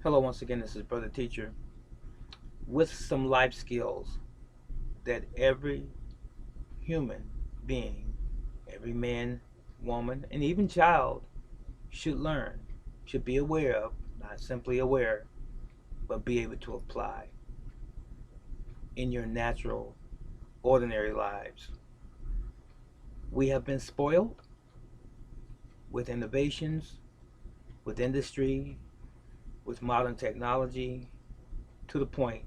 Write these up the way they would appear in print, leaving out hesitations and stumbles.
Hello, once again, this is Brother Teacher with some life skills that every human being, every man, woman, and even child should learn, should be aware of, not simply aware, but be able to apply in your natural, ordinary lives. We have been spoiled with innovations, with industry, with modern technology, to the point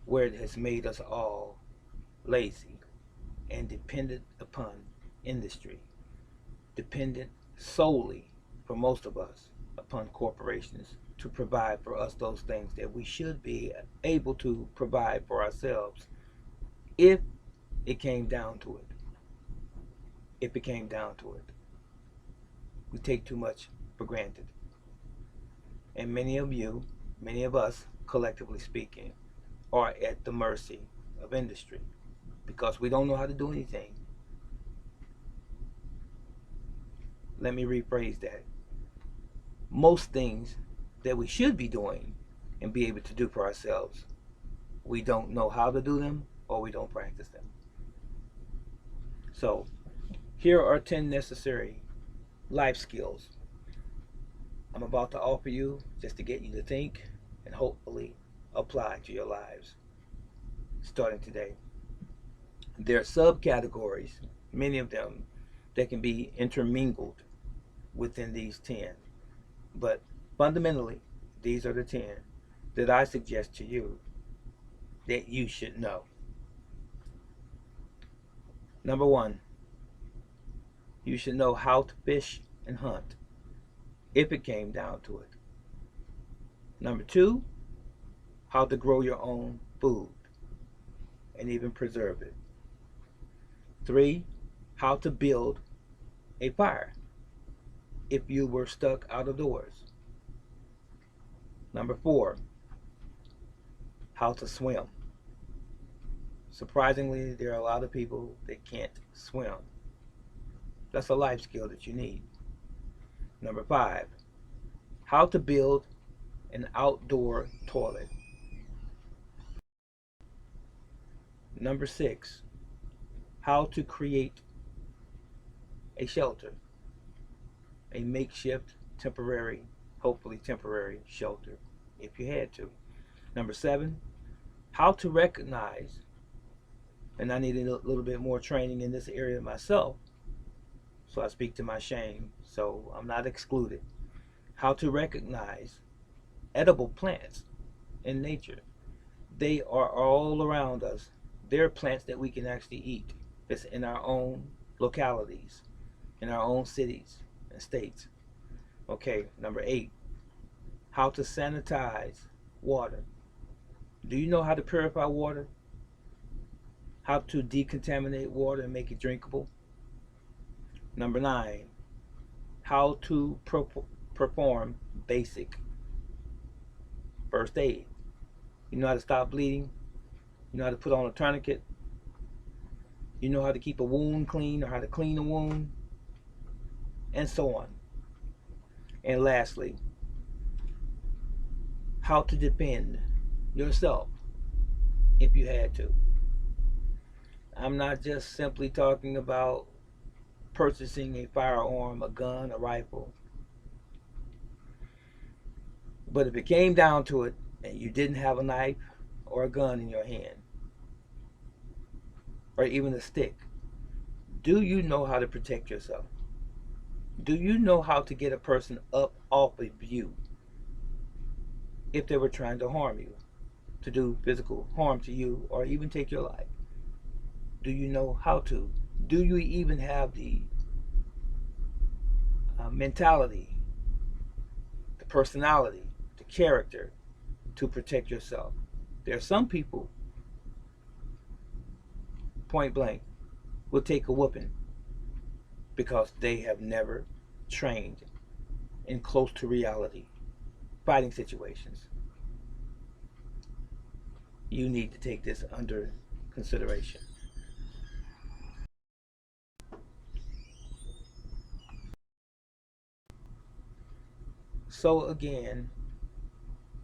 where it has made us all lazy and dependent upon industry, dependent solely, for most of us, upon corporations to provide for us those things that we should be able to provide for ourselves if it came down to it. If it came down to it. We take too much for granted. And many of you, many of us, collectively speaking, are at the mercy of industry because we don't know how to do anything. Let me rephrase that. Most things that we should be doing and be able to do for ourselves, we don't know how to do them or we don't practice them. So, here are 10 necessary life skills I'm about to offer you just to get you to think and hopefully apply to your lives starting today. There are subcategories, many of them, that can be intermingled within these 10. But fundamentally, these are the 10 that I suggest to you that you should know. Number one, you should know how to fish and hunt if it came down to it. Number two, how to grow your own food and even preserve it. Three, how to build a fire if you were stuck out of doors. Number four, how to swim. Surprisingly, there are a lot of people that can't swim. That's a life skill that you need. Number five, how to build an outdoor toilet. Number six, how to create a shelter, a makeshift, temporary, hopefully temporary shelter if you had to. Number seven, how to recognize, and I need a little bit more training in this area myself, so I speak to my shame, so I'm not excluded. How to recognize edible plants in nature. They are all around us. They're plants that we can actually eat. It's in our own localities, in our own cities and states. Okay, number eight, how to sanitize water. Do you know how to purify water? How to decontaminate water and make it drinkable? Number nine, how to perform basic first aid. You know how to stop bleeding? You know how to put on a tourniquet? You know how to keep a wound clean or how to clean a wound? And so on. And lastly, how to defend yourself if you had to. I'm not just simply talking about purchasing a firearm, a gun, a rifle. But if it came down to it and you didn't have a knife or a gun in your hand, or even a stick, do you know how to protect yourself? Do you know how to get a person up off of you if they were trying to harm you, to do physical harm to you, or even take your life? Do you know how to? Do you even have the mentality, the personality, the character to protect yourself? There are some people, point blank, will take a whooping because they have never trained in close to reality fighting situations. You need to take this under consideration. So again,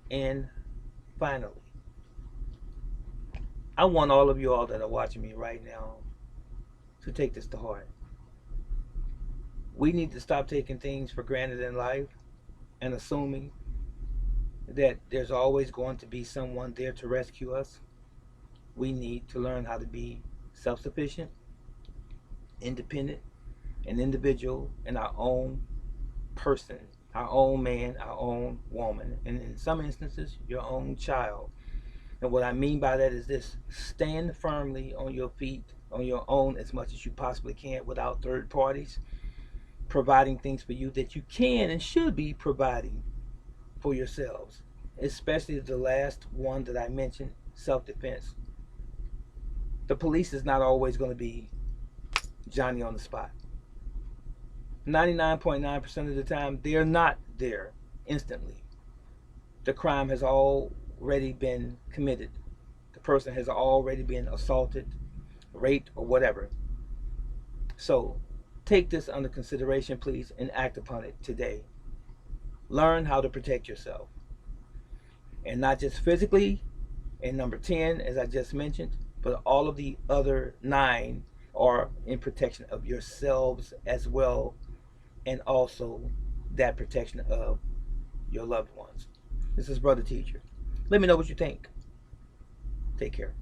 And finally, I want all of you all that are watching me right now to take this to heart. We need to stop taking things for granted in life and assuming that there's always going to be someone there to rescue us. We need to learn how to be self sufficient, independent, and individual in our own person, our own man, our own woman, and in some instances, your own child. And what I mean by that is this: stand firmly on your feet, on your own, as much as you possibly can without third parties providing things for you that you can and should be providing for yourselves, especially the last one that I mentioned, self defense. The police is not always going to be Johnny on the spot. 99.9% of the time, they're not there instantly. The crime has already been committed. The person has already been assaulted, raped, or whatever. So take this under consideration, please, and act upon it today. Learn how to protect yourself. And not just physically, and number 10, as I just mentioned, but all of the other 9 are in protection of yourselves as well, and also that protection of your loved ones. This is Brother Teacher. Let me know what you think. Take care.